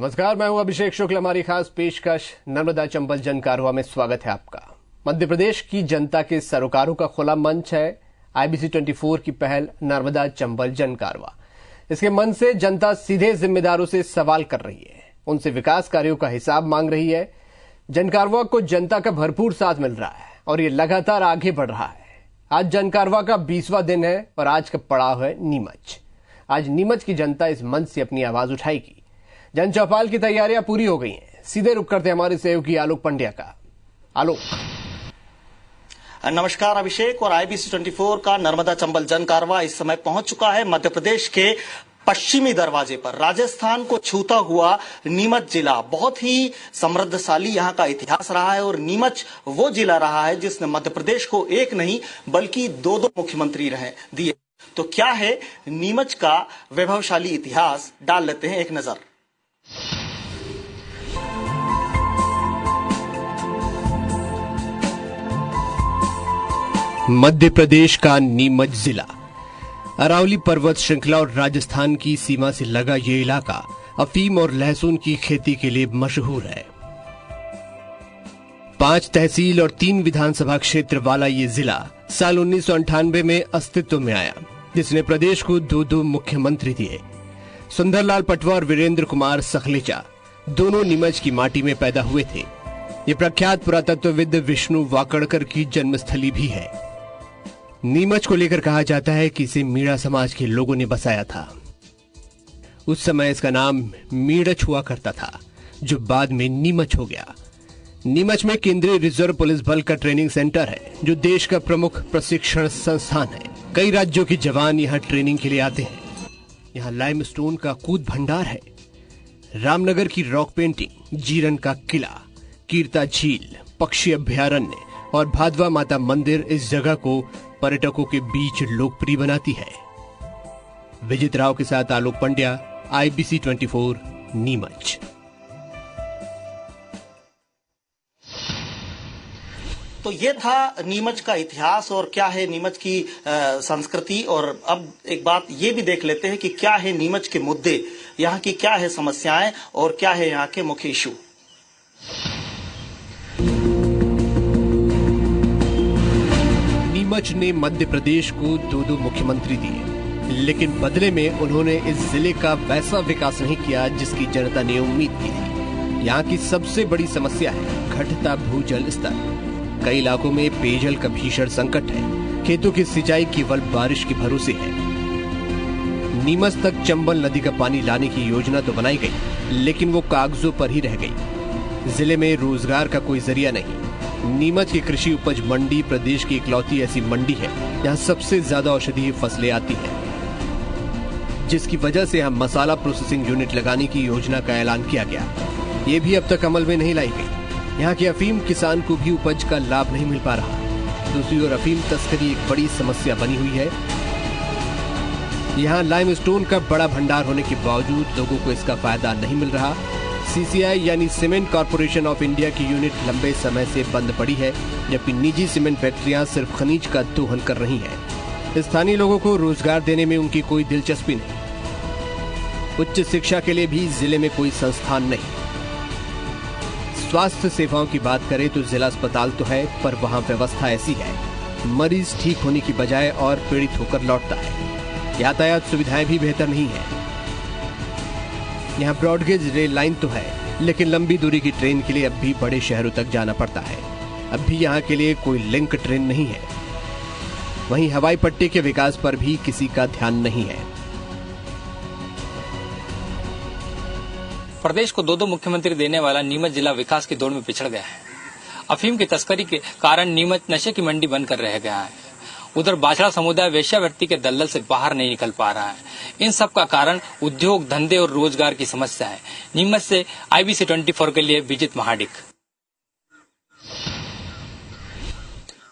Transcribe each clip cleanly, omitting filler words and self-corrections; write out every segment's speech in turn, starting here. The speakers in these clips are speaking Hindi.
नमस्कार, मैं हूं अभिषेक शुक्ल। हमारी खास पेशकश नर्मदा चंबल जन कारवां में स्वागत है आपका। मध्य प्रदेश की जनता के सरोकारों का खुला मंच है IBC 24 की पहल नर्मदा चंबल जन कारवां। इसके मंच से जनता सीधे जिम्मेदारों से सवाल कर रही है, उनसे विकास कार्यों का हिसाब मांग रही है। जन कारवां को जनता का भरपूर साथ मिल रहा है और ये लगातार आगे बढ़ रहा है। आज जन कारवां का 20वां दिन है और आज का पड़ाव है नीमच। आज नीमच की जनता इस मंच से अपनी आवाज उठाएगी। जन चौपाल की तैयारियां पूरी हो गई हैं। सीधे रुक करते हमारे सहयोगी आलोक पंड्या का। आलोक। नमस्कार अभिषेक। और IBC 24 का नर्मदा चंबल जन कारवां इस समय पहुंच चुका है मध्य प्रदेश के पश्चिमी दरवाजे पर। राजस्थान को छूता हुआ नीमच जिला बहुत ही समृद्धशाली यहाँ का इतिहास रहा है और नीमच वो जिला रहा है जिसने मध्य प्रदेश को एक नहीं बल्कि दो मुख्यमंत्री दिए। तो क्या है नीमच का वैभवशाली इतिहास, डाल लेते हैं एक नजर। मध्य प्रदेश का नीमच जिला अरावली पर्वत श्रृंखला और राजस्थान की सीमा से लगा ये इलाका अफीम और लहसुन की खेती के लिए मशहूर है। 5 तहसील और 3 विधानसभा क्षेत्र वाला ये जिला साल 1998 में अस्तित्व में आया, जिसने प्रदेश को 2 मुख्यमंत्री दिए। सुंदरलाल पटवा और वीरेंद्र कुमार सखलेचा दोनों नीमच की माटी में पैदा हुए थे। ये प्रख्यात पुरातत्वविद विष्णु वाकड़कर की जन्मस्थली भी है। नीमच को लेकर कहा जाता है कि इसे मीणा समाज के लोगों ने बसाया था। उस समय इसका नाम मीड़च हुआ करता था, जो बाद में नीमच हो गया। नीमच में केंद्रीय रिजर्व पुलिस बल का ट्रेनिंग सेंटर है, जो देश का प्रमुख प्रशिक्षण संस्थान है। कई राज्यों के जवान यहाँ ट्रेनिंग के लिए आते हैं। यहाँ लाइमस्टोन का कूद भंडार है, रामनगर की रॉक पेंटिंग, जीरन का किला, कीर्ता झील, पक्षी अभ्यारण्य और भादवा माता मंदिर इस जगह को पर्यटकों के बीच लोकप्रिय बनाती है। विजित राव के साथ आलोक पंड्या, IBC 24 नीमच। तो ये था नीमच का इतिहास और क्या है नीमच की संस्कृति। और अब एक बात ये भी देख लेते हैं कि क्या है नीमच के मुद्दे, यहाँ की क्या है समस्याएं और क्या है यहाँ के मुख्य इशू। नीमच ने मध्य प्रदेश को 2 मुख्यमंत्री दिए, लेकिन बदले में उन्होंने इस जिले का वैसा विकास नहीं किया जिसकी जनता ने उम्मीद की थी। यहाँ की सबसे बड़ी समस्या है घटता भूजल स्तर। कई इलाकों में पेयजल का भीषण संकट है। खेतों की सिंचाई केवल बारिश के भरोसे है। नीमच तक चंबल नदी का पानी लाने की योजना तो बनाई गई, लेकिन वो कागजों पर ही रह गई। जिले में रोजगार का कोई जरिया नहीं। नीमच की कृषि उपज मंडी प्रदेश की इकलौती ऐसी मंडी है जहाँ सबसे ज्यादा औषधीय फसलें आती हैं, जिसकी वजह से यहाँ मसाला प्रोसेसिंग यूनिट लगाने की योजना का ऐलान किया गया। ये भी अब तक अमल में नहीं लाई गई। यहाँ के अफीम किसान को भी उपज का लाभ नहीं मिल पा रहा। दूसरी ओर अफीम तस्करी एक बड़ी समस्या बनी हुई है। यहाँ लाइमस्टोन का बड़ा भंडार होने के बावजूद लोगों को इसका फायदा नहीं मिल रहा। CCI यानी सीमेंट कॉर्पोरेशन ऑफ इंडिया की यूनिट लंबे समय से बंद पड़ी है, जबकि निजी सीमेंट फैक्ट्रियां सिर्फ खनिज का दोहन कर रही हैं। स्थानीय लोगों को रोजगार देने में उनकी कोई दिलचस्पी नहीं। उच्च शिक्षा के लिए भी जिले में कोई संस्थान नहीं। स्वास्थ्य सेवाओं की बात करें तो जिला अस्पताल तो है, पर वहां व्यवस्था ऐसी है, मरीज ठीक होने की बजाय और पीड़ित होकर लौटता है। यातायात सुविधाएं भी बेहतर नहीं है। यहाँ ब्रॉडगेज रेल लाइन तो है, लेकिन लंबी दूरी की ट्रेन के लिए अब भी बड़े शहरों तक जाना पड़ता है। अब भी यहाँ के लिए कोई लिंक ट्रेन नहीं है। वहीं हवाई पट्टी के विकास पर भी किसी का ध्यान नहीं है। प्रदेश को 2 मुख्यमंत्री देने वाला नीमच जिला विकास की दौड़ में पिछड़ गया है। अफीम की तस्करी के कारण नीमच नशे की मंडी बनकर रह गया है। उधर बाछड़ा समुदाय वेश्यावृत्ति के दलदल से बाहर नहीं निकल पा रहा है। इन सब का कारण उद्योग, धंधे और रोजगार की समस्या है। नीमच से IBC 24 के लिए विजित महाडिक।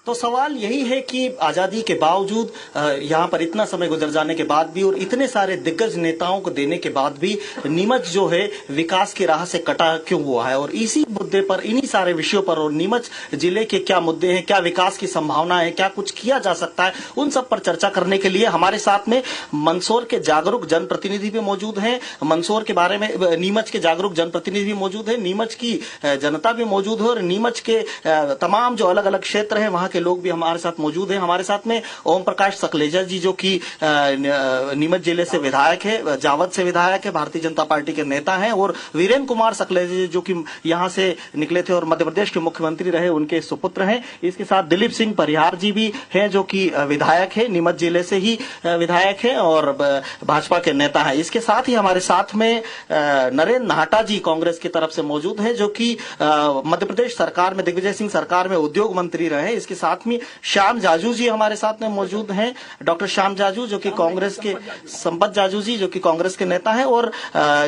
तो सवाल यही है कि आजादी के बावजूद यहाँ पर इतना समय गुजर जाने के बाद भी और इतने सारे दिग्गज नेताओं को देने के बाद भी नीमच जो है विकास की राह से कटा क्यों हुआ है। और इसी मुद्दे पर, इन्हीं सारे विषयों पर और नीमच जिले के क्या मुद्दे हैं, क्या विकास की संभावना है, क्या कुछ किया जा सकता है, उन सब पर चर्चा करने के लिए हमारे साथ में मंदसौर के जागरूक जनप्रतिनिधि भी मौजूद हैं। मंदसौर के बारे में, नीमच के जागरूक जनप्रतिनिधि भी मौजूद है, नीमच की जनता भी मौजूद है और नीमच के तमाम जो अलग अलग क्षेत्र हैं वहां के लोग भी हमारे साथ मौजूद हैं। हमारे साथ में ओम प्रकाश सकलेजा जी जो कि नीमच जिले से विधायक है, जावद से विधायक है, भारतीय जनता पार्टी के नेता हैं, और वीरेंद्र कुमार सकलेजा जी जो कि यहां से निकले थे और मध्य प्रदेश के मुख्यमंत्री रहे, उनके सुपुत्र हैं। इसके साथ दिलीप सिंह परिहार जी भी हैं जो कि विधायक है, नीमच जिले से ही विधायक है और भाजपा के नेता है। इसके साथ ही हमारे साथ में नरेंद्र नाहटा जी कांग्रेस की तरफ से मौजूद है जो कि मध्य प्रदेश सरकार में, दिग्विजय सिंह सरकार में उद्योग मंत्री रहे। इसके साथ में श्याम जाजू जी हमारे साथ में मौजूद हैं, डॉक्टर श्याम जाजू जो कि कांग्रेस के, संपत जाजू जी जो कि कांग्रेस के नेता हैं, और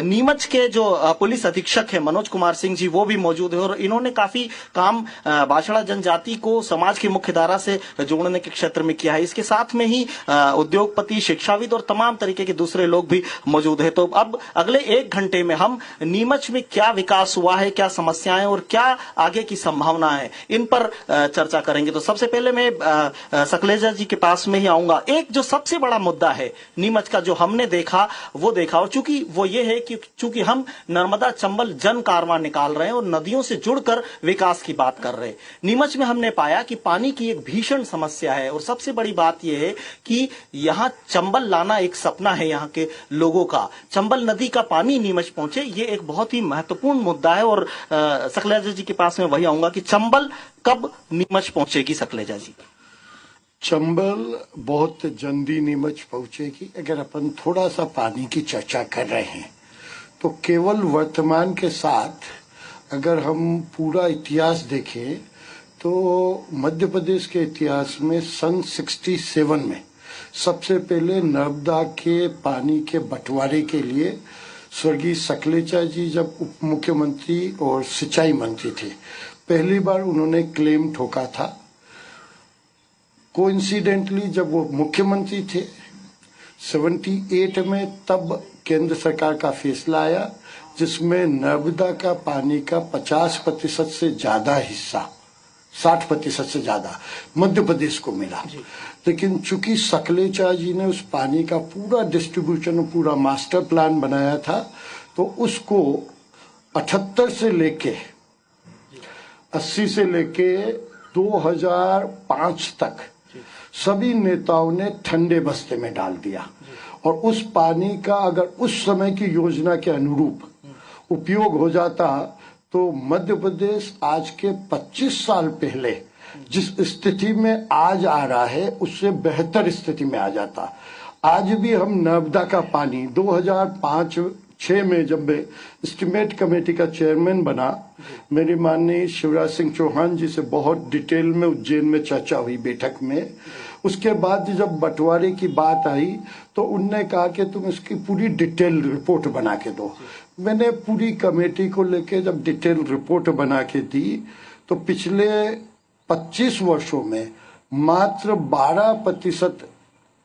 नीमच के जो पुलिस अधीक्षक है मनोज कुमार सिंह जी वो भी मौजूद है। और इन्होंने काफी काम बाछड़ा जनजाति को समाज की मुख्य धारा से जोड़ने के क्षेत्र में किया है। इसके साथ में ही उद्योगपति, शिक्षाविद और तमाम तरीके के दूसरे लोग भी मौजूद है। तो अब अगले 1 घंटे में हम नीमच में क्या विकास हुआ है, क्या समस्याएं और क्या आगे की संभावना है, इन पर चर्चा करेंगे। तो सबसे पहले मैं सकलेजा जी के पास में ही आऊंगा। एक जो सबसे बड़ा मुद्दा है नीमच का जो हमने देखा, और चूंकि वो ये है कि चूंकि हम नर्मदा चंबल जन कारवां निकाल रहे हैं और नदियों से जुड़कर विकास की बात कर रहे हैं, नीमच में हमने पाया कि पानी की एक भीषण समस्या है। और सबसे बड़ी बात यह है कि यहां चंबल लाना एक सपना है यहां के लोगों का, चंबल नदी का पानी नीमच पहुंचे, ये एक बहुत ही महत्वपूर्ण मुद्दा है। और सकलेजा जी के पास में वही आऊंगा कि चंबल कब नीमच पहुंचेगी सकलेजा जी? चंबल बहुत जल्दी नीमच पहुंचेगी। अगर अपन थोड़ा सा पानी की चर्चा कर रहे हैं तो केवल वर्तमान के साथ अगर हम पूरा इतिहास देखें तो मध्य प्रदेश के इतिहास में सन 67 में सबसे पहले नर्मदा के पानी के बंटवारे के लिए स्वर्गीय सकलेचा जी जब उप मुख्यमंत्री और सिंचाई मंत्री थे, पहली बार उन्होंने क्लेम ठोका था। कोइंसिडेंटली जब वो मुख्यमंत्री थे 78 में, तब केंद्र सरकार का फैसला आया जिसमें नर्मदा का पानी का 50% से ज्यादा हिस्सा, 60% से ज्यादा मध्य प्रदेश को मिला। लेकिन चूंकि सकलेचा जी ने उस पानी का पूरा डिस्ट्रीब्यूशन, पूरा मास्टर प्लान बनाया था, तो उसको 78 से लेके 80 से लेके 2005 तक सभी नेताओं ने ठंडे बस्ते में डाल दिया। और उस पानी का अगर उस समय की योजना के अनुरूप उपयोग हो जाता तो मध्य प्रदेश आज के 25 साल पहले जिस स्थिति में आज आ रहा है उससे बेहतर स्थिति में आ जाता। आज भी हम नर्मदा का पानी 2005-06 में जब मैं एस्टीमेट कमेटी का चेयरमैन बना, मेरी माननीय शिवराज सिंह चौहान जी से बहुत डिटेल में उज्जैन में चर्चा हुई बैठक में। उसके बाद जब बंटवारे की बात आई तो उनने कहा कि तुम इसकी पूरी डिटेल रिपोर्ट बना के दो। मैंने पूरी कमेटी को लेके जब डिटेल रिपोर्ट बना के दी तो पिछले 25 वर्षों में मात्र 12%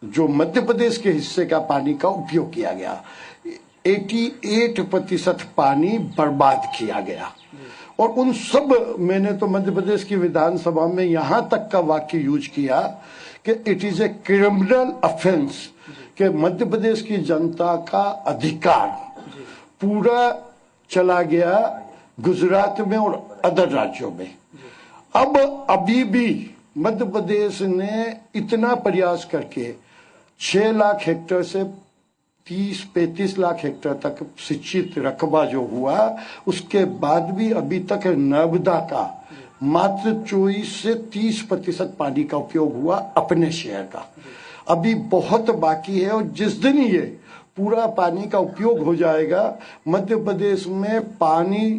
जो मध्य प्रदेश के हिस्से का पानी का उपयोग किया गया, 88% पानी बर्बाद किया गया। और उन सब, मैंने तो मध्य प्रदेश की विधानसभा में यहां तक का वाक्य यूज किया कि it is a criminal offence कि मध्य प्रदेश की जनता का अधिकार पूरा चला गया गुजरात में और अदर राज्यों में। अब अभी भी मध्य प्रदेश ने इतना प्रयास करके 6 लाख हेक्टेयर से 30-35 लाख हेक्टेयर तक सिंचित रकबा जो हुआ, उसके बाद भी अभी तक नर्मदा का मात्र 24 से 30% पानी का उपयोग हुआ अपने शहर का। अभी बहुत बाकी है और जिस दिन ये पूरा पानी का उपयोग हो जाएगा मध्य प्रदेश में पानी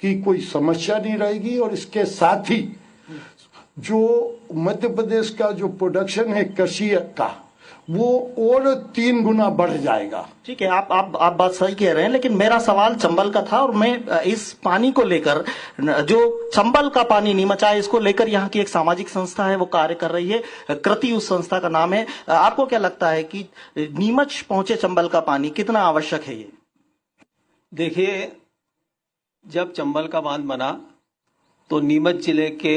की कोई समस्या नहीं रहेगी। और इसके साथ ही जो मध्य प्रदेश का जो प्रोडक्शन है कृषि का, वो और 3 गुना बढ़ जाएगा। ठीक है, आप बात सही कह रहे हैं, लेकिन मेरा सवाल चंबल का था और मैं इस पानी को लेकर, जो चंबल का पानी नीमच आए, इसको लेकर यहाँ की एक सामाजिक संस्था है वो कार्य कर रही है, कृति उस संस्था का नाम है। आपको क्या लगता है कि नीमच पहुंचे चंबल का पानी कितना आवश्यक है? ये देखिए, जब चंबल का बांध बना तो नीमच जिले के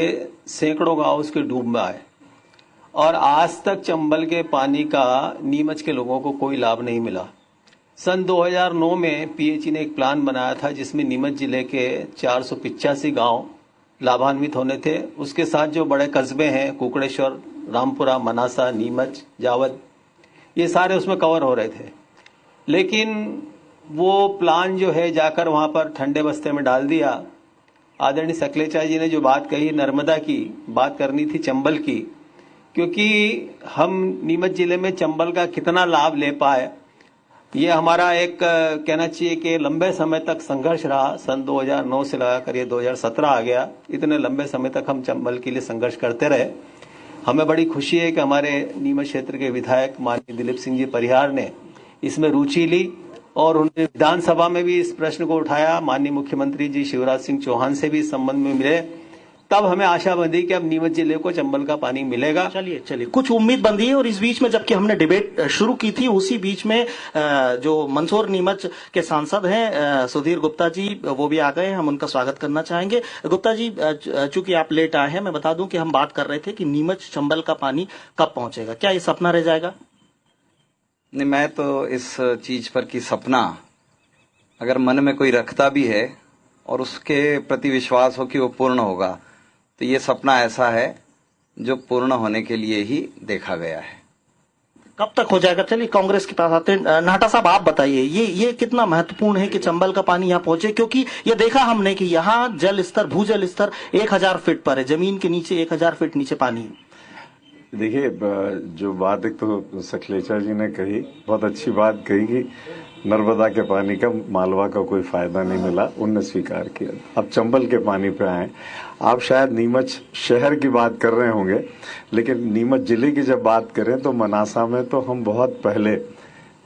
सैकड़ों गांव उसके डूब में आए और आज तक चंबल के पानी का नीमच के लोगों को कोई लाभ नहीं मिला। सन 2009 में पीएचई ने एक प्लान बनाया था जिसमें नीमच जिले के 485 गांव लाभान्वित होने थे। उसके साथ जो बड़े कस्बे हैं, कुकड़ेश्वर, रामपुरा, मनासा, नीमच, जावद, ये सारे उसमें कवर हो रहे थे। लेकिन वो प्लान जो है जाकर वहां पर ठंडे बस्ते में डाल दिया। आदरणीय सकलेचा जी ने जो बात कही, नर्मदा की बात करनी थी, चंबल की, क्योंकि हम नीमच जिले में चंबल का कितना लाभ ले पाए, ये हमारा एक कहना चाहिए कि लंबे समय तक संघर्ष रहा। सन 2009 से लगाकर ये 2017 आ गया, इतने लंबे समय तक हम चंबल के लिए संघर्ष करते रहे। हमें बड़ी खुशी है कि हमारे नीमच क्षेत्र के विधायक माननीय दिलीप सिंह जी परिहार ने इसमें रुचि ली और उन्होंने विधानसभा में भी इस प्रश्न को उठाया। माननीय मुख्यमंत्री जी शिवराज सिंह चौहान से भी इस संबंध में मिले, तब हमें आशा बंधी कि अब नीमच जिले को चंबल का पानी मिलेगा। चलिए कुछ उम्मीद बंधी है। और इस बीच में जबकि हमने डिबेट शुरू की थी, उसी बीच में जो मंदसौर नीमच के सांसद हैं सुधीर गुप्ता जी, वो भी आ गए। हम उनका स्वागत करना चाहेंगे। गुप्ता जी, चूंकि आप लेट आए हैं, मैं बता दूं कि हम बात कर रहे थे कि नीमच चंबल का पानी कब पहुंचेगा। क्या ये सपना रह जाएगा? नहीं, मैं तो इस चीज पर कि सपना अगर मन में कोई रखता भी है और उसके प्रति विश्वास हो कि वो पूर्ण होगा, तो ये सपना ऐसा है जो पूर्ण होने के लिए ही देखा गया है। कब तक हो जाएगा? चलिए कांग्रेस के पास आते हैं। नाटा साहब, आप बताइए ये कितना महत्वपूर्ण है कि चंबल का पानी यहाँ पहुंचे, क्योंकि ये देखा हमने कि यहाँ जल स्तर, भूजल स्तर 1000 फीट पर है, जमीन के नीचे 1000 फीट नीचे पानी है। देखिए, जो बात एक तो सकलेचा जी ने कही, बहुत अच्छी बात कही कि नर्मदा के पानी का मालवा का कोई फायदा नहीं मिला, उनने स्वीकार किया। अब चंबल के पानी पे आए। आप शायद नीमच शहर की बात कर रहे होंगे, लेकिन नीमच जिले की जब बात करें तो मनासा में तो हम बहुत पहले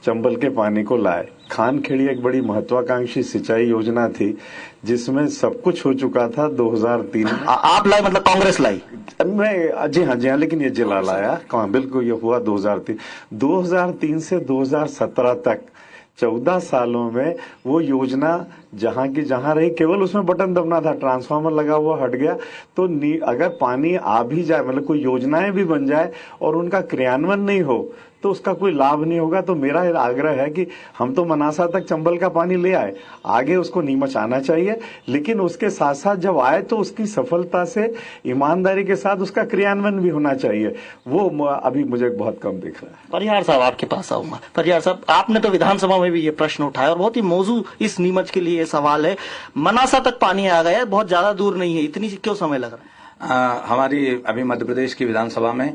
चंबल के पानी को लाए। खानखेड़ी एक बड़ी महत्वाकांक्षी सिंचाई योजना थी जिसमें सब कुछ हो चुका था। 2003 आप लाए, मतलब कांग्रेस लाई? मैं जी हाँ, लेकिन ये जिला लाया। बिल्कुल, ये हुआ 2003 से 2017 तक 14 सालों में वो योजना जहां की जहां रही, केवल उसमें बटन दबना था, ट्रांसफार्मर लगा हुआ हट गया। तो अगर पानी आ भी जाए, मतलब कोई योजनाएं भी बन जाए और उनका क्रियान्वयन नहीं हो तो उसका कोई लाभ नहीं होगा। तो मेरा आग्रह है कि हम तो मनासा तक चंबल का पानी ले आए, आगे उसको नीमच आना चाहिए, लेकिन उसके साथ साथ जब आए तो उसकी सफलता से, ईमानदारी के साथ उसका क्रियान्वयन भी होना चाहिए। वो अभी मुझे बहुत कम दिख रहा है। परिहार साहब, आपके पास आऊंगा। परिहार साहब, आपने तो विधानसभा में भी ये प्रश्न उठाया और बहुत ही मौजू इस नीमच के लिए सवाल है। मनासा तक पानी आ गया है, बहुत ज्यादा दूर नहीं है, इतनी क्यों समय लग रहा है? हमारी अभी मध्य प्रदेश की विधानसभा में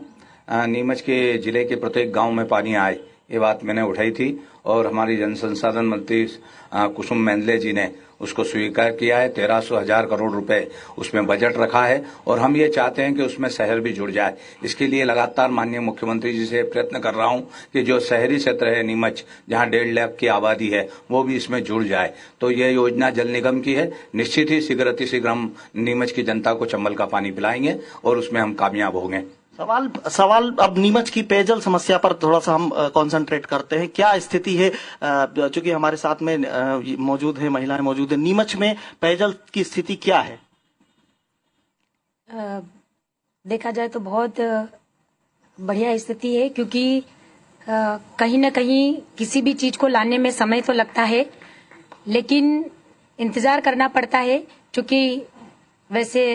नीमच के जिले के प्रत्येक गांव में पानी आए, ये बात मैंने उठाई थी और हमारी जन संसाधन मंत्री कुसुम मेंदले जी ने उसको स्वीकार किया है। 1300 करोड़ रुपए उसमें बजट रखा है और हम ये चाहते हैं कि उसमें शहर भी जुड़ जाए। इसके लिए लगातार माननीय मुख्यमंत्री जी से प्रयत्न कर रहा हूं कि जो शहरी क्षेत्र है नीमच, जहां 1.5 लाख की आबादी है, वो भी इसमें जुड़ जाए। तो ये योजना जल निगम की है। निश्चित ही शीघ्र अतिशीघ्र हम नीमच की जनता को चंबल का पानी पिलाएंगे और उसमें हम कामयाब होंगे। सवाल अब नीमच की पेयजल समस्या पर थोड़ा सा हम कंसंट्रेट करते हैं। क्या स्थिति है? चूंकि हमारे साथ में मौजूद है, महिलाएं मौजूद है, नीमच में पेयजल की स्थिति क्या है? देखा जाए तो बहुत बढ़िया स्थिति है, क्योंकि कहीं न कहीं किसी भी चीज को लाने में समय तो लगता है, लेकिन इंतजार करना पड़ता है। क्योंकि वैसे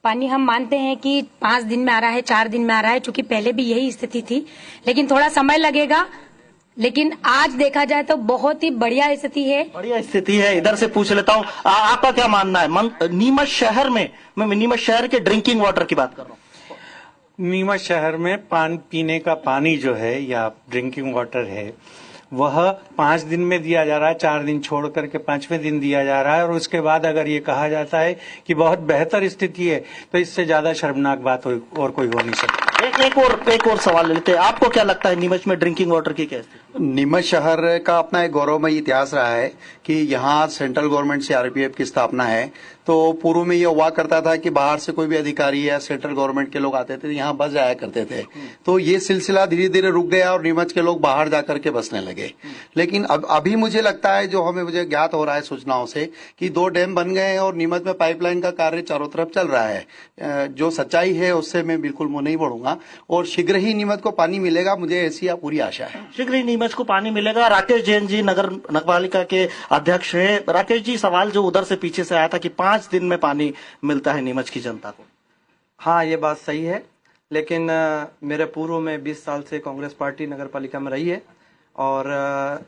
पानी हम मानते हैं कि 5 दिन में आ रहा है, 4 दिन में आ रहा है, क्योंकि पहले भी यही स्थिति थी, लेकिन थोड़ा समय लगेगा। लेकिन आज देखा जाए तो बहुत ही बढ़िया स्थिति है। बढ़िया स्थिति है। इधर से पूछ लेता हूँ, आपका क्या मानना है? नीमच शहर में, मैं नीमच शहर के ड्रिंकिंग वाटर की बात कर रहा हूँ। नीमच शहर में पीने का पानी जो है या ड्रिंकिंग वाटर है, वह 5 दिन में दिया जा रहा है, 4 दिन छोड़ करके 5वें दिन दिया जा रहा है। और उसके बाद अगर ये कहा जाता है कि बहुत बेहतर स्थिति है, तो इससे ज्यादा शर्मनाक बात और कोई हो नहीं सकती। एक और सवाल लेते हैं। आपको क्या लगता है नीमच में ड्रिंकिंग वाटर की क्या स्थिति? नीमच शहर का अपना एक गौरवमयी इतिहास रहा है कि यहाँ सेंट्रल गवर्नमेंट से आरपीएफ की स्थापना है। तो पूर्व में ये हुआ करता था कि बाहर से कोई भी अधिकारी या सेंट्रल गवर्नमेंट के लोग आते थे, यहाँ बस जाया करते थे। तो ये सिलसिला धीरे धीरे रुक गया और नीमच के लोग बाहर जाकर के बसने लगे। लेकिन अभी मुझे लगता है, जो मुझे ज्ञात हो रहा है सूचनाओं से, कि 2 डैम बन गए हैं और नीमच में पाइपलाइन का कार्य चारों तरफ चल रहा है। जो सच्चाई है उससे मैं बिल्कुल मुंह नहीं बढ़ूंगा और शीघ्र ही नीमच को पानी मिलेगा, मुझे ऐसी पूरी आशा है। शीघ्र ही नीमच को पानी मिलेगा। राकेश जैन जी नगरपालिका के अध्यक्ष हैं। राकेश जी, सवाल जो उधर से पीछे से आया था कि 5 दिन में पानी मिलता है नीमच की जनता को। हाँ, ये बात सही है, लेकिन मेरे पूर्व में 20 साल से कांग्रेस पार्टी नगरपालिका में रही है और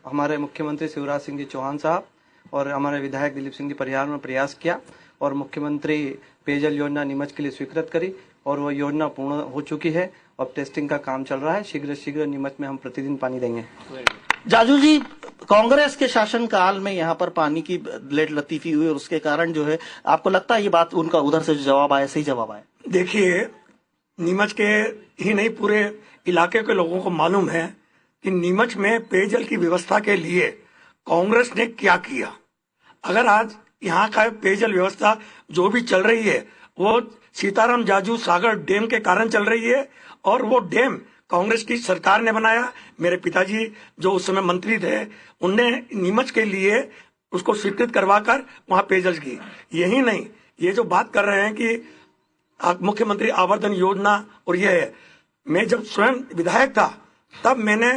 हमारे मुख्यमंत्री शिवराज सिंह जी चौहान साहब और हमारे विधायक दिलीप सिंह जी परिहार ने प्रयास किया और मुख्यमंत्री पेयजल योजना नीमच के लिए स्वीकृत करी और वो योजना पूर्ण हो चुकी है। अब टेस्टिंग का काम चल रहा है। शीघ्र नीमच में हम प्रतिदिन पानी देंगे। जाजू जी, कांग्रेस के शासनकाल में यहाँ पर पानी की लेट लतीफी हुई और उसके कारण जो है, आपको लगता है ये बात उनका उधर से जवाब आया, सही जवाब आया? देखिए, नीमच के ही नहीं पूरे इलाके के लोगों को मालूम है कि नीमच में पेयजल की व्यवस्था के लिए कांग्रेस ने क्या किया। अगर आज यहाँ का पेयजल व्यवस्था जो भी चल रही है वो सीताराम जाजू सागर डैम के कारण चल रही है और वो डैम कांग्रेस की सरकार ने बनाया। मेरे पिताजी जो उस समय मंत्री थे, उनने नीमच के लिए उसको स्वीकृत करवाकर वहां पेयजल की। यही नहीं, ये जो बात कर रहे हैं कि मुख्यमंत्री आवर्धन योजना और ये है, मैं जब स्वयं विधायक था तब मैंने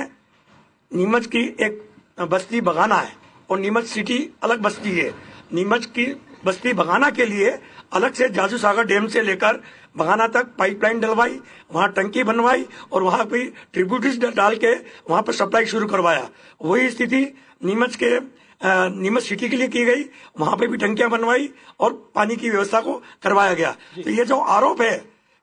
नीमच की एक बस्ती बगाना है और नीमच सिटी अलग बस्ती है। नीमच की बस्ती बगाना के लिए अलग से जाजू सागर डैम से लेकर बगाना तक पाइपलाइन डलवाई, वहां टंकी बनवाई और वहां पे ट्रिब्यूटरीज डाल के वहां पर सप्लाई शुरू करवाया। वही स्थिति नीमच सिटी के लिए की गई, वहां पे भी टंकियां बनवाई और पानी की व्यवस्था को करवाया गया। तो ये जो आरोप है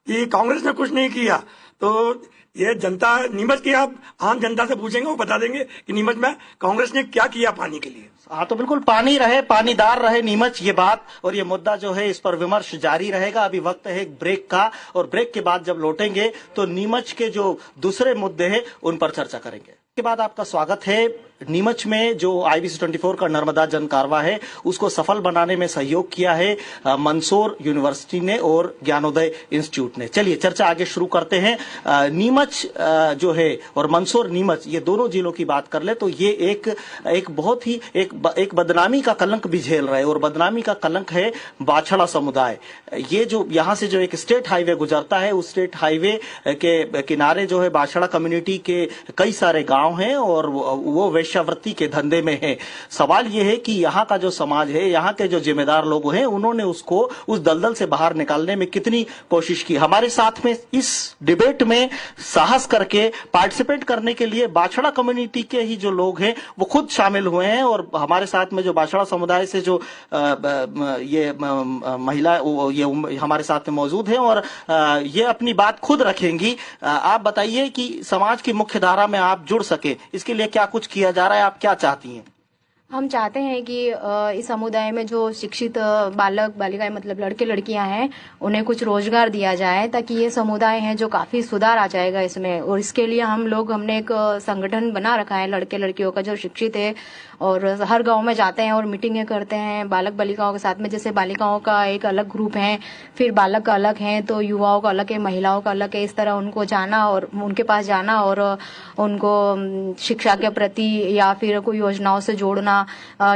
कि कांग्रेस ने कुछ नहीं किया, तो ये जनता नीमच की, आप आम जनता से पूछेंगे वो बता देंगे कि नीमच में कांग्रेस ने क्या किया पानी के लिए। हाँ, तो बिल्कुल पानी रहे, पानीदार रहे नीमच, ये बात और ये मुद्दा जो है, इस पर विमर्श जारी रहेगा। अभी वक्त है एक ब्रेक का और ब्रेक के बाद जब लौटेंगे तो नीमच के जो दूसरे मुद्दे हैं उन पर चर्चा करेंगे। के बाद आपका स्वागत है। नीमच में जो IBC 24 का नर्मदा जन कारवा है उसको सफल बनाने में सहयोग किया है मंदसौर यूनिवर्सिटी ने और ज्ञानोदय इंस्टीट्यूट ने। चलिए चर्चा आगे शुरू करते हैं। नीमच जो है और मंदसौर नीमच, ये दोनों जिलों की बात कर ले तो ये एक बहुत ही एक बदनामी का कलंक भी झेल रहे हैं और बदनामी का कलंक है बाछड़ा समुदाय। ये जो यहाँ से जो एक स्टेट हाईवे गुजरता है, उस स्टेट हाईवे के किनारे जो है बाछड़ा कम्युनिटी के कई सारे गांव हैं और वो वेश्यावृत्ति के धंधे में है। सवाल यह है कि यहाँ का जो समाज है, यहाँ के जो जिम्मेदार लोग हैं, उन्होंने उसको उस दलदल से बाहर निकालने में कितनी कोशिश की। हमारे साथ में इस डिबेट में साहस करके पार्टिसिपेट करने के लिए बाछड़ा कम्युनिटी के ही जो लोग हैं वो खुद शामिल हुए हैं और हमारे साथ में जो बाछड़ा समुदाय से जो ये महिला ये हमारे साथ में मौजूद है और ये अपनी बात खुद रखेंगी। आप बताइए कि समाज की मुख्य धारा में आप जुड़ सके, इसके लिए क्या कुछ किया जा रहा है, आप क्या चाहती हैं? हम चाहते हैं कि इस समुदाय में जो शिक्षित बालक बालिकाएं मतलब लड़के लड़कियां हैं उन्हें कुछ रोजगार दिया जाए ताकि ये समुदाय है जो काफी सुधार आ जाएगा इसमें। और इसके लिए हमने एक संगठन बना रखा है लड़के लड़कियों का जो शिक्षित है और हर गांव में जाते हैं और मीटिंगें करते हैं बालक बालिकाओं के साथ में। जैसे बालिकाओं का एक अलग ग्रुप है, फिर बालक का अलग है, तो युवाओं का अलग है, महिलाओं का अलग है। इस तरह उनको जाना और उनके पास जाना और उनको शिक्षा के प्रति या फिर कोई योजनाओं से जोड़ना,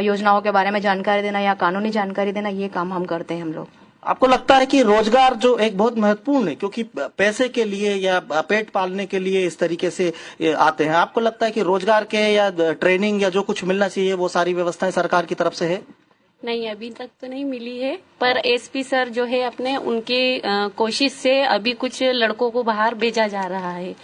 योजनाओं के बारे में जानकारी देना या कानूनी जानकारी देना, ये काम हम करते हैं हम लोग। आपको लगता है कि रोजगार जो एक बहुत महत्वपूर्ण है, क्योंकि पैसे के लिए या पेट पालने के लिए इस तरीके से आते हैं, आपको लगता है कि रोजगार के या ट्रेनिंग या जो कुछ मिलना चाहिए वो सारी व्यवस्थाएं सरकार की तरफ से है? नहीं, अभी तक तो नहीं मिली है, पर एसपी सर जो है अपने उनके कोशिश से अभी कुछ लड़कों को बाहर भेजा जा रहा है।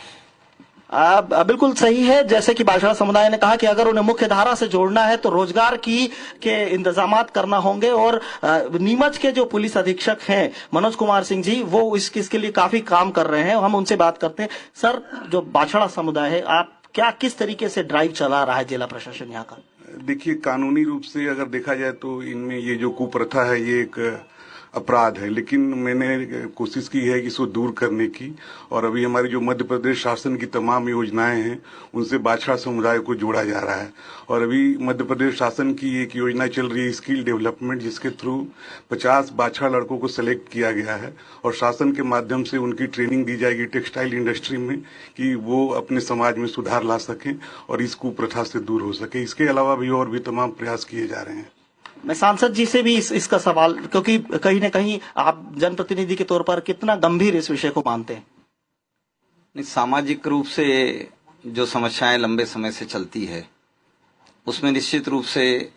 बिल्कुल सही है। जैसे कि बाछड़ा समुदाय ने कहा कि अगर उन्हें मुख्य धारा से जोड़ना है तो रोजगार के इंतजामात करना होंगे और नीमच के जो पुलिस अधीक्षक हैं मनोज कुमार सिंह जी, वो इसके लिए काफी काम कर रहे हैं। हम उनसे बात करते हैं। सर, जो बाछड़ा समुदाय है, आप किस तरीके से ड्राइव चला रहा है जिला प्रशासन यहाँ का? देखिए, कानूनी रूप से अगर देखा जाए तो इनमें ये जो कुप्रथा है ये एक अपराध है, लेकिन मैंने कोशिश की है कि इसको दूर करने की। और अभी हमारी जो मध्य प्रदेश शासन की तमाम योजनाएं हैं उनसे बाछड़ा समुदाय को जोड़ा जा रहा है। और अभी मध्य प्रदेश शासन की एक योजना चल रही है स्किल डेवलपमेंट, जिसके थ्रू 50 बाछड़ा लड़कों को सिलेक्ट किया गया है और शासन के माध्यम से उनकी ट्रेनिंग दी जाएगी टेक्सटाइल इंडस्ट्री में कि वो अपने समाज में सुधार ला सकें और इस कुप्रथा से दूर हो सके। इसके अलावा भी और भी तमाम प्रयास किए जा रहे हैं। मैं सांसद जी से भी इसका सवाल, क्योंकि कहीं न कहीं आप जनप्रतिनिधि के तौर पर कितना गंभीर इस विषय को मानते हैं? नहीं, सामाजिक रूप से जो समस्याएं लंबे समय से चलती है उसमें निश्चित रूप से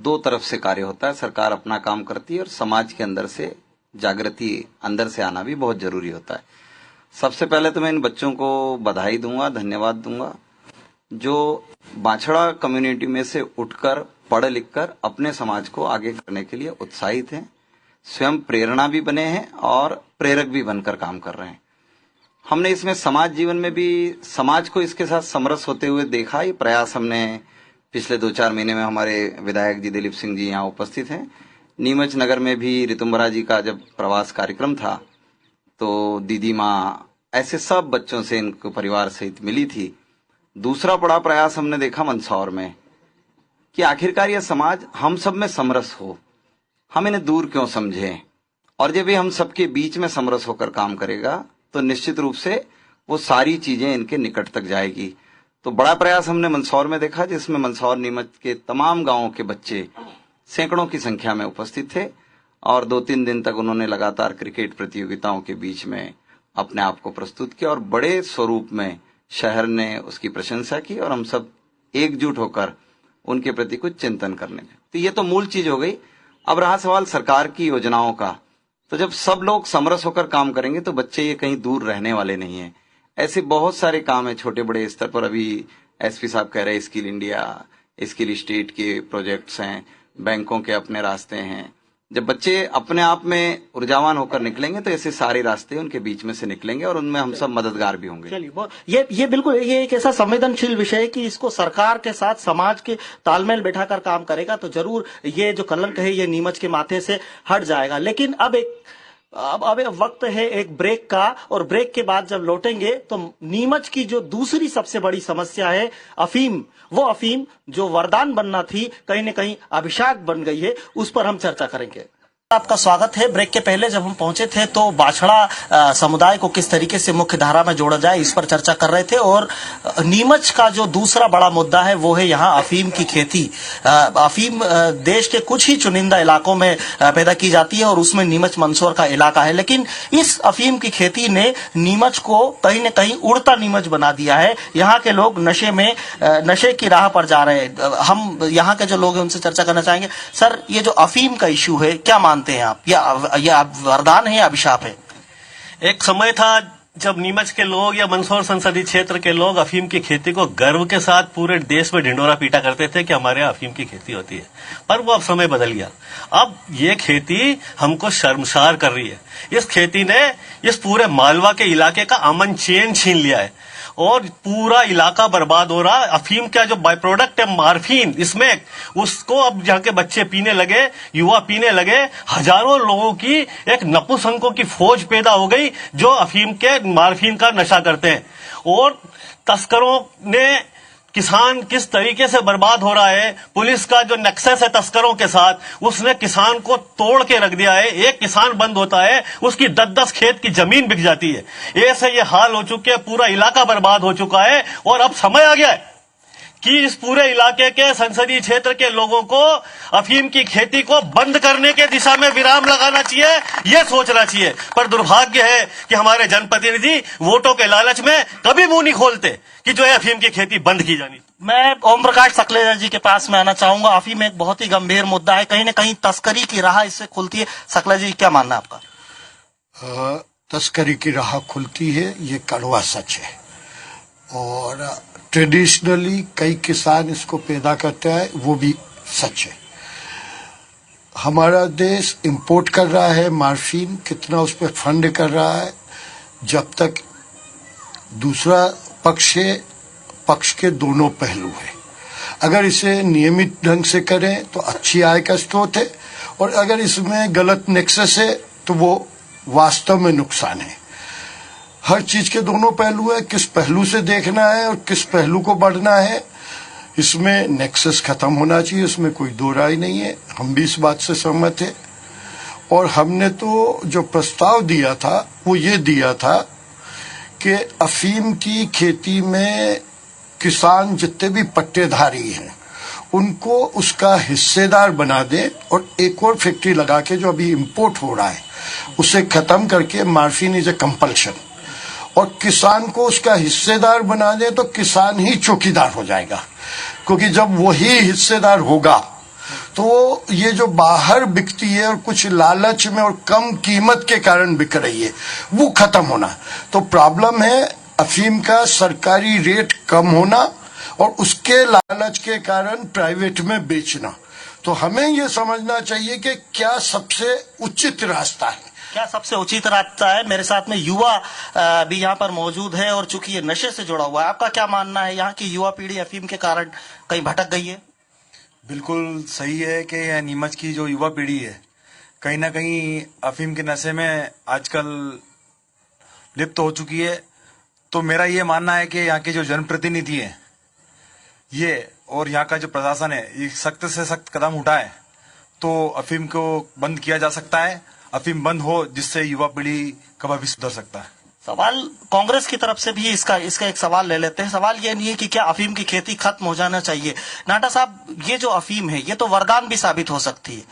दो तरफ से कार्य होता है। सरकार अपना काम करती है और समाज के अंदर से जागृति अंदर से आना भी बहुत जरूरी होता है। सबसे पहले तो मैं इन बच्चों को बधाई दूंगा, धन्यवाद दूंगा, जो बाछड़ा कम्युनिटी में से उठकर पढ़ लिखकर अपने समाज को आगे करने के लिए उत्साहित हैं, स्वयं प्रेरणा भी बने हैं और प्रेरक भी बनकर काम कर रहे हैं। हमने इसमें समाज जीवन में भी समाज को इसके साथ समरस होते हुए देखा। ये प्रयास हमने पिछले 2-4 महीने में, हमारे विधायक जी दिलीप सिंह जी यहाँ उपस्थित हैं। नीमच नगर में भी ऋतुम्बरा जी का जब प्रवास कार्यक्रम था तो दीदी माँ ऐसे सब बच्चों से इनको परिवार सहित मिली थी। दूसरा बड़ा प्रयास हमने देखा मंदसौर में कि आखिरकार यह समाज हम सब में समरस हो, हम इन्हें दूर क्यों समझें, और जब ये हम सबके बीच में समरस होकर काम करेगा तो निश्चित रूप से वो सारी चीजें इनके निकट तक जाएगी। तो बड़ा प्रयास हमने मंदसौर में देखा, जिसमें मंदसौर नीमच के तमाम गांवों के बच्चे सैकड़ों की संख्या में उपस्थित थे और 2-3 दिन तक उन्होंने लगातार क्रिकेट प्रतियोगिताओं के बीच में अपने आप को प्रस्तुत किया और बड़े स्वरूप में शहर ने उसकी प्रशंसा की और हम सब एकजुट होकर उनके प्रति कुछ चिंतन करने लगे। तो ये तो मूल चीज हो गई। अब रहा सवाल सरकार की योजनाओं का, तो जब सब लोग समरस होकर काम करेंगे तो बच्चे ये कहीं दूर रहने वाले नहीं है। ऐसे बहुत सारे काम है छोटे बड़े स्तर पर। अभी एसपी साहब कह रहे स्किल इंडिया, स्किल स्टेट के प्रोजेक्ट्स हैं, बैंकों के अपने रास्ते हैं। जब बच्चे अपने आप में ऊर्जावान होकर निकलेंगे तो ऐसे सारे रास्ते उनके बीच में से निकलेंगे और उनमें हम सब मददगार भी होंगे। चलिए, ये बिल्कुल ये एक ऐसा संवेदनशील विषय है कि इसको सरकार के साथ समाज के तालमेल बैठाकर काम करेगा तो जरूर ये जो कलंक है ये नीमच के माथे से हट जाएगा। लेकिन अब वक्त है एक ब्रेक का, और ब्रेक के बाद जब लौटेंगे तो नीमच की जो दूसरी सबसे बड़ी समस्या है अफीम, वो अफीम जो वरदान बनना थी कहीं न कहीं अभिशाप बन गई है, उस पर हम चर्चा करेंगे। आपका स्वागत है। ब्रेक के पहले जब हम पहुंचे थे तो बाछड़ा समुदाय को किस तरीके से मुख्य धारा में जोड़ा जाए इस पर चर्चा कर रहे थे, और नीमच का जो दूसरा बड़ा मुद्दा है वो है यहाँ अफीम की खेती। अफीम देश के कुछ ही चुनिंदा इलाकों में पैदा की जाती है और उसमें नीमच मंदसौर का इलाका है। लेकिन इस अफीम की खेती ने नीमच को कहीं न कहीं उड़ता नीमच बना दिया है। यहाँ के लोग नशे की राह पर जा रहे हैं। हम यहाँ के जो लोग हैं उनसे चर्चा करना चाहेंगे। सर, ये जो अफीम का इश्यू है क्या मानते हैं आप, या वरदान है या अभिशाप है? एक समय था जब नीमच के लोग या मंदसौर संसदीय क्षेत्र के लोग अफीम की खेती को गर्व के साथ पूरे देश में ढिंडोरा पीटा करते थे कि हमारे यहाँ अफीम की खेती होती है, पर वो अब समय बदल गया। अब ये खेती हमको शर्मसार कर रही है। इस खेती ने इस पूरे मालवा के इलाके का अमन चैन छीन लिया है और पूरा इलाका बर्बाद हो रहा है। अफीम का जो बाय प्रोडक्ट है मार्फिन, इसमें उसको अब यहाँ के बच्चे पीने लगे, युवा पीने लगे। हजारों लोगों की एक नपुंसकों की फौज पैदा हो गई जो अफीम के मार्फिन का नशा करते हैं। और तस्करों ने किसान किस तरीके से बर्बाद हो रहा है, पुलिस का जो नक्सस है तस्करों के साथ, उसने किसान को तोड़ के रख दिया है। एक किसान बंद होता है, उसकी 10-10 खेत की जमीन बिक जाती है। ऐसे ये हाल हो चुके हैं, पूरा इलाका बर्बाद हो चुका है। और अब समय आ गया है कि इस पूरे इलाके के संसदीय क्षेत्र के लोगों को अफीम की खेती को बंद करने के दिशा में विराम लगाना चाहिए, ये सोचना चाहिए। पर दुर्भाग्य है कि हमारे जनप्रतिनिधि वोटों के लालच में कभी मुंह नहीं खोलते कि जो है अफीम की खेती बंद की जानी। मैं ओम प्रकाश सकलेजा जी के पास में आना चाहूंगा। अफीम एक बहुत ही गंभीर मुद्दा है, कहीं न कहीं तस्करी की राह इससे खुलती है। सकलेजा जी, क्या मानना है आपका? तस्करी की राह खुलती है, ये कड़वा सच है। और ट्रेडिशनली कई किसान इसको पैदा करते हैं, वो भी सच है। हमारा देश इंपोर्ट कर रहा है मार्फिन, कितना उस पर फंड कर रहा है। जब तक दूसरा पक्ष के दोनों पहलू है। अगर इसे नियमित ढंग से करें तो अच्छी आय का स्रोत है, और अगर इसमें गलत नेक्सस है तो वो वास्तव में नुकसान है। हर चीज के दोनों पहलू है, किस पहलू से देखना है और किस पहलू को बढ़ना है, इसमें नेक्सस खत्म होना चाहिए, इसमें कोई दो राय नहीं है। हम भी इस बात से सहमत है और हमने तो जो प्रस्ताव दिया था वो ये दिया था कि अफीम की खेती में किसान जितने भी पट्टेधारी हैं उनको उसका हिस्सेदार बना दें और एक और फैक्ट्री लगा के जो अभी इंपोर्ट हो रहा है उसे खत्म करके मार्फिन इज ए कंपल्शन और किसान को उसका हिस्सेदार बना दें तो किसान ही चौकीदार हो जाएगा, क्योंकि जब वही हिस्सेदार होगा तो ये जो बाहर बिकती है और कुछ लालच में और कम कीमत के कारण बिक रही है वो खत्म होना। तो प्रॉब्लम है अफीम का सरकारी रेट कम होना और उसके लालच के कारण प्राइवेट में बेचना। तो हमें ये समझना चाहिए कि क्या सबसे उचित रास्ता है। क्या सबसे उचित रास्ता है? मेरे साथ में युवा भी यहाँ पर मौजूद है और चूंकि ये नशे से जुड़ा हुआ है, आपका क्या मानना है? यहाँ की युवा पीढ़ी अफीम के कारण कहीं भटक गई है? बिल्कुल सही है कि नीमच की जो युवा पीढ़ी है कहीं ना कहीं अफीम के नशे में आजकल लिप्त हो चुकी है। तो मेरा ये मानना है कि यहाँ के जो जनप्रतिनिधि हैं ये और यहाँ का जो प्रशासन है ये सख्त से सख्त कदम उठाए तो अफीम को बंद किया जा सकता है। अफीम बंद हो जिससे युवा पीढ़ी का भविष्य सुधर सकता है। सवाल कांग्रेस की तरफ से भी इसका एक सवाल ले लेते हैं। सवाल ये नहीं है कि क्या अफीम की खेती खत्म हो जाना चाहिए। नाटा साहब, ये जो अफीम है ये तो वरदान भी साबित हो सकती है।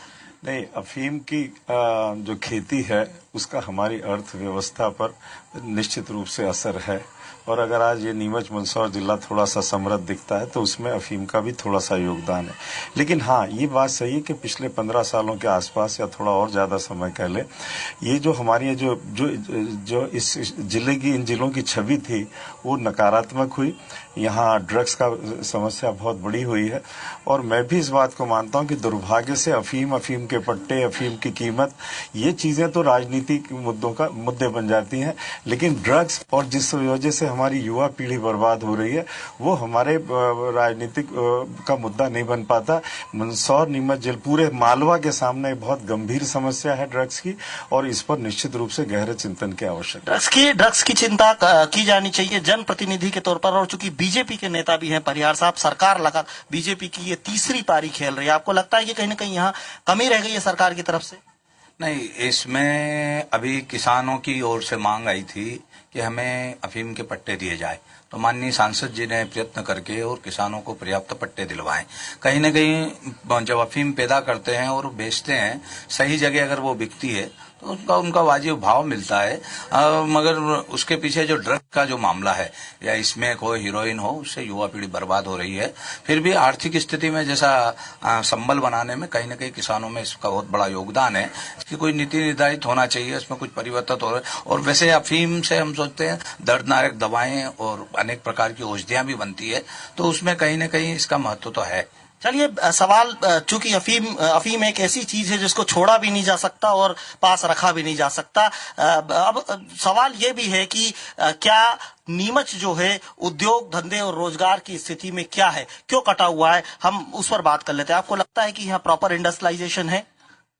नहीं, अफीम की जो खेती है उसका हमारी अर्थव्यवस्था पर निश्चित रूप से असर है और अगर आज ये नीमच मंदसौर जिला थोड़ा सा समृद्ध दिखता है तो उसमें अफीम का भी थोड़ा सा योगदान है। लेकिन हाँ, ये बात सही है कि पिछले 15 सालों के आसपास या थोड़ा और ज्यादा समय कह ले, ये जो हमारी जो इस जिले की इन जिलों की छवि थी वो नकारात्मक हुई। यहाँ ड्रग्स का समस्या बहुत बड़ी हुई है और मैं भी इस बात को मानता हूँ कि दुर्भाग्य से अफीम के पट्टे, अफीम की कीमत, ये चीजें तो राजनीतिक मुद्दे बन जाती हैं, लेकिन ड्रग्स और जिस वजह से हमारी युवा पीढ़ी बर्बाद हो रही है वो हमारे राजनीतिक का मुद्दा नहीं बन पाता। मंदसौर नीमच जिले पूरे मालवा के सामने बहुत गंभीर समस्या है ड्रग्स की और इस पर निश्चित रूप से गहरे चिंतन की आवश्यकता है। ड्रग्स की चिंता की जानी चाहिए जनप्रतिनिधि के तौर पर। और चूंकि बीजेपी के नेता भी हैं परिहार साहब, सरकार लगा बीजेपी की ये तीसरी पारी खेल रही है, आपको लगता है कि कहीं ना कहीं यहाँ कमी रह गई है सरकार की तरफ से? नहीं, इसमें अभी किसानों की ओर से मांग आई थी कि हमें अफीम के पट्टे दिए जाए, तो माननीय सांसद जी ने प्रयत्न करके और किसानों को पर्याप्त पट्टे दिलवाए। कहीं न कहीं जब अफीम पैदा करते हैं और बेचते हैं, सही जगह अगर वो बिकती है तो उनका वाजिब भाव मिलता है। मगर उसके पीछे जो ड्रग का जो मामला है या इसमें कोई हीरोइन हो, उससे युवा पीढ़ी बर्बाद हो रही है। फिर भी आर्थिक स्थिति में जैसा संबल बनाने में कहीं न कहीं किसानों में इसका बहुत बड़ा योगदान है। इसकी कोई नीति निर्धारित होना चाहिए, इसमें कुछ परिवर्तन हो रहे। और वैसे अफीम से हम सोचते हैं दर्दनाक दवाएं और अनेक प्रकार की औषधियां भी बनती है, तो उसमें कहीं न कहीं इसका महत्व तो है। चलिए, सवाल चूंकि अफीम एक ऐसी चीज है जिसको छोड़ा भी नहीं जा सकता और पास रखा भी नहीं जा सकता। अब सवाल ये भी है कि क्या नीमच जो है उद्योग धंधे और रोजगार की स्थिति में क्या है, क्यों कटा हुआ है, हम उस पर बात कर लेते हैं। आपको लगता है कि यहाँ प्रॉपर इंडस्ट्रियलाइजेशन है?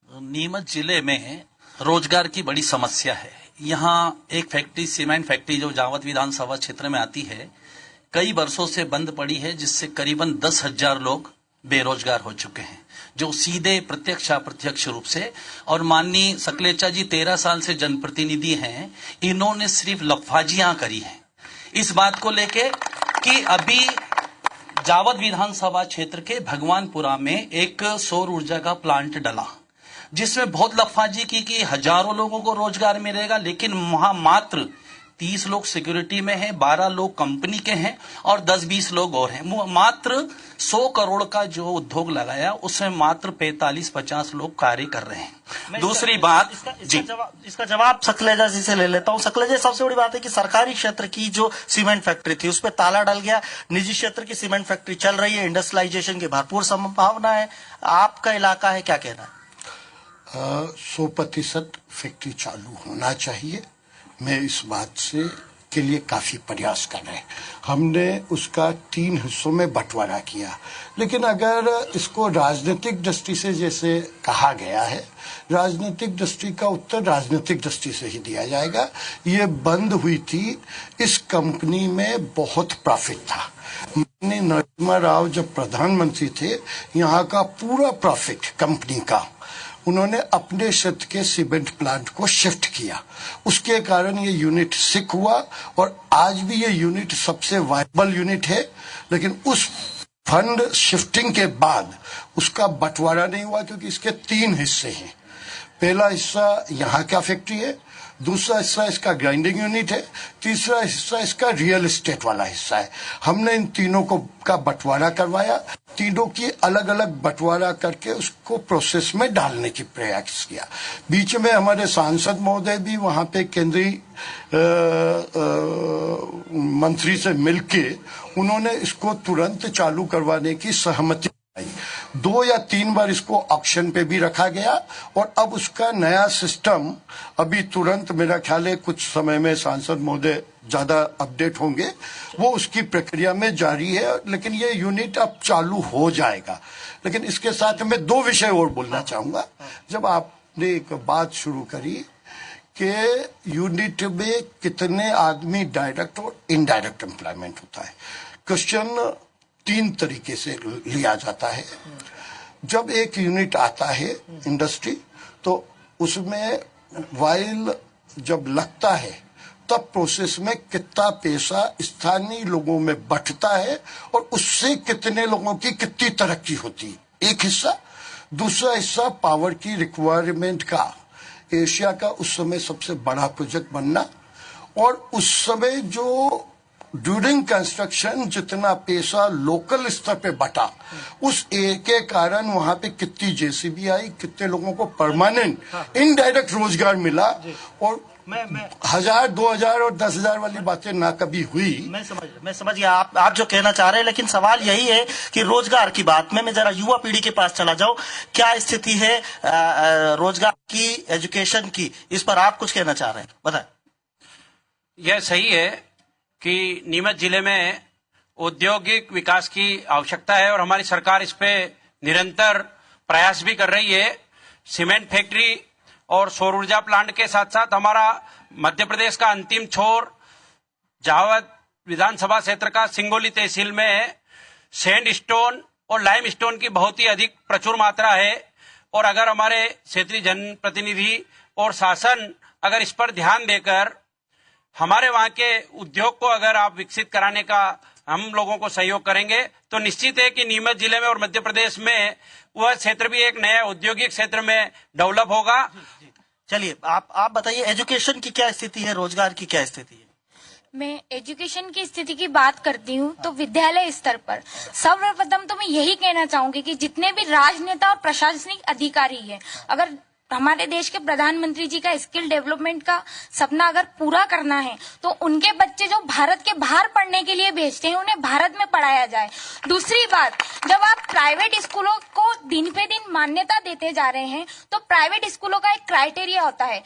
नीमच जिले में रोजगार की बड़ी समस्या है। यहाँ एक फैक्ट्री, सीमेंट फैक्ट्री जो जावद विधानसभा क्षेत्र में आती है, कई वर्षों से बंद पड़ी है, जिससे करीबन 10,000 लोग बेरोजगार हो चुके हैं, जो सीधे प्रत्यक्ष अप्रत्यक्ष रूप से। और माननीय सकलेचा जी 13 साल से जनप्रतिनिधि हैं, इन्होंने सिर्फ लफाजियां करी हैं इस बात को लेके कि अभी जावद विधानसभा क्षेत्र के भगवानपुरा में एक सौर ऊर्जा का प्लांट डला, जिसमें बहुत लफाजी की कि हजारों लोगों को रोजगार मिलेगा, लेकिन वहां मात्र 30 लोग सिक्योरिटी में हैं, 12 लोग कंपनी के हैं और 10-20 लोग और हैं। मात्र 100 करोड़ का जो उद्योग लगाया उसमें मात्र 45-50 लोग कार्य कर रहे हैं। दूसरी बात, इसका जवाब सकलेजा जी से ले लेता हूं। सकलेजा, सबसे बड़ी बात है कि सरकारी क्षेत्र की जो सीमेंट फैक्ट्री थी उस पर ताला डल गया, निजी क्षेत्र की सीमेंट फैक्ट्री चल रही है, इंडस्ट्रियलाइजेशन की भरपूर संभावना है। आपका इलाका है, क्या कहना है? 100% फैक्ट्री चालू होना चाहिए, मैं इस बात से के लिए काफी प्रयास कर रहे हैं। हमने उसका 3 हिस्सों में बंटवारा किया, लेकिन अगर इसको राजनीतिक दृष्टि से जैसे कहा गया है, राजनीतिक दृष्टि का उत्तर राजनीतिक दृष्टि से ही दिया जाएगा। ये बंद हुई थी, इस कंपनी में बहुत प्रॉफिट था। नरसिम्हा राव जब प्रधानमंत्री थे, यहाँ का पूरा प्रॉफिट कंपनी का उन्होंने अपने क्षेत्र के सीमेंट प्लांट को शिफ्ट किया। उसके कारण ये यूनिट सिक हुआ और आज भी ये यूनिट सबसे वायबल यूनिट है, लेकिन उस फंड शिफ्टिंग के बाद उसका बंटवारा नहीं हुआ, क्योंकि इसके 3 हिस्से हैं। पहला हिस्सा यहाँ का फैक्ट्री है, दूसरा हिस्सा इसका ग्राइंडिंग यूनिट है, तीसरा हिस्सा इसका रियल एस्टेट वाला हिस्सा है। हमने इन तीनों का बंटवारा करवाया, तीनों की अलग अलग बंटवारा करके उसको प्रोसेस में डालने की प्रयास किया। बीच में हमारे सांसद महोदय भी वहां पे केंद्रीय मंत्री से मिलके उन्होंने इसको तुरंत चालू करवाने की सहमति। 2 या 3 बार इसको ऑक्शन पे भी रखा गया और अब उसका नया सिस्टम अभी तुरंत, मेरा ख्याल है कुछ समय में सांसद महोदय ज्यादा अपडेट होंगे, वो उसकी प्रक्रिया में जारी है, लेकिन ये यूनिट अब चालू हो जाएगा। लेकिन इसके साथ मैं 2 विषय और बोलना चाहूंगा। जब आपने एक बात शुरू करी कि यूनिट में कितने आदमी डायरेक्ट और इनडायरेक्ट एम्प्लॉयमेंट होता है, क्वेश्चन 3 तरीके से लिया जाता है। जब एक यूनिट आता है इंडस्ट्री, तो उसमें वाइल जब लगता है तब प्रोसेस में कितना पैसा स्थानीय लोगों में बंटता है और उससे कितने लोगों की कितनी तरक्की होती है, एक हिस्सा। दूसरा हिस्सा पावर की रिक्वायरमेंट का, एशिया का उस समय सबसे बड़ा प्रोजेक्ट बनना, और उस समय जो ड्यूरिंग कंस्ट्रक्शन जितना पैसा लोकल स्तर पे बटा, उस एक के कारण वहां पे कितनी जेसीबी आई, कितने लोगों को परमानेंट इनडायरेक्ट रोजगार मिला, और 1000, 2000 और 10,000 वाली बातें ना कभी हुई। मैं समझ गया आप जो कहना चाह रहे हैं, लेकिन सवाल यही है कि रोजगार की बात में मैं जरा युवा पीढ़ी के पास चला जाऊं। क्या स्थिति है रोजगार की, एजुकेशन की, इस पर आप कुछ कहना चाह रहे हैं, बताएं। यह सही है कि नीमच जिले में औद्योगिक विकास की आवश्यकता है और हमारी सरकार इस पे निरंतर प्रयास भी कर रही है। सीमेंट फैक्ट्री और सौर ऊर्जा प्लांट के साथ साथ हमारा मध्य प्रदेश का अंतिम छोर जावद विधानसभा क्षेत्र का सिंगोली तहसील में सैंड स्टोन और लाइम स्टोन की बहुत ही अधिक प्रचुर मात्रा है, और अगर हमारे क्षेत्रीय जनप्रतिनिधि और शासन अगर इस पर ध्यान देकर हमारे वहां के उद्योग को अगर आप विकसित कराने का हम लोगों को सहयोग करेंगे, तो निश्चित है कि नीमच जिले में और मध्य प्रदेश में वह क्षेत्र भी एक नया औद्योगिक क्षेत्र में डेवलप होगा। चलिए आप बताइए, एजुकेशन की क्या स्थिति है, रोजगार की क्या स्थिति है? मैं एजुकेशन की स्थिति की बात करती हूँ तो विद्यालय स्तर पर सर्वप्रथम तो मैं यही कहना चाहूंगी कि जितने भी राजनेता और प्रशासनिक अधिकारी हैं, अगर हमारे देश के प्रधानमंत्री जी का स्किल डेवलपमेंट का सपना अगर पूरा करना है तो उनके बच्चे जो भारत के बाहर पढ़ने के लिए भेजते हैं उन्हें भारत में पढ़ाया जाए। दूसरी बात, जब आप प्राइवेट स्कूलों को दिन पे दिन मान्यता देते जा रहे हैं तो प्राइवेट स्कूलों का एक क्राइटेरिया होता है,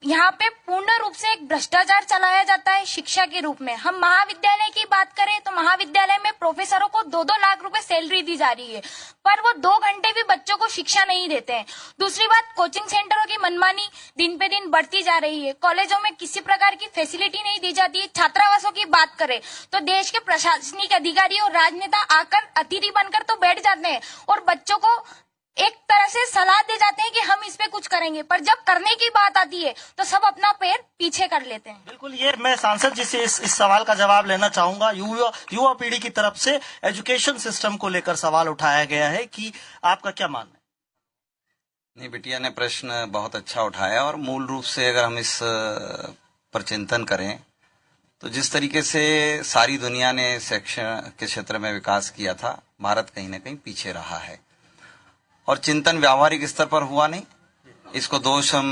यहाँ पे पूर्ण रूप से एक भ्रष्टाचार चलाया जाता है शिक्षा के रूप में। हम महाविद्यालय की बात करें तो महाविद्यालय में प्रोफेसरों को 2-2 लाख रुपए सैलरी दी जा रही है, पर वो 2 घंटे भी बच्चों को शिक्षा नहीं देते हैं। दूसरी बात, कोचिंग सेंटरों की मनमानी दिन पे दिन बढ़ती जा रही है, कॉलेजों में किसी प्रकार की फैसिलिटी नहीं दी जाती है। छात्रावासों की बात करें तो देश के प्रशासनिक अधिकारी और राजनेता आकर अतिथि बनकर तो बैठ जाते हैं और बच्चों को एक तरह से सलाह दे जाते हैं कि हम इस पे कुछ करेंगे, पर जब करने की बात आती है तो सब अपना पैर पीछे कर लेते हैं। बिल्कुल, ये मैं सांसद जी से इस सवाल का जवाब लेना चाहूंगा। युवा पीढ़ी की तरफ से एजुकेशन सिस्टम को लेकर सवाल उठाया गया है कि आपका क्या मानना है? नहीं, बिटिया ने प्रश्न बहुत अच्छा उठाया और मूल रूप से अगर हम इस पर चिंतन करें तो जिस तरीके से सारी दुनिया ने शिक्षा के क्षेत्र में विकास किया था, भारत कहीं ना कहीं पीछे रहा है और चिंतन व्यावहारिक स्तर पर हुआ नहीं। इसको दोष हम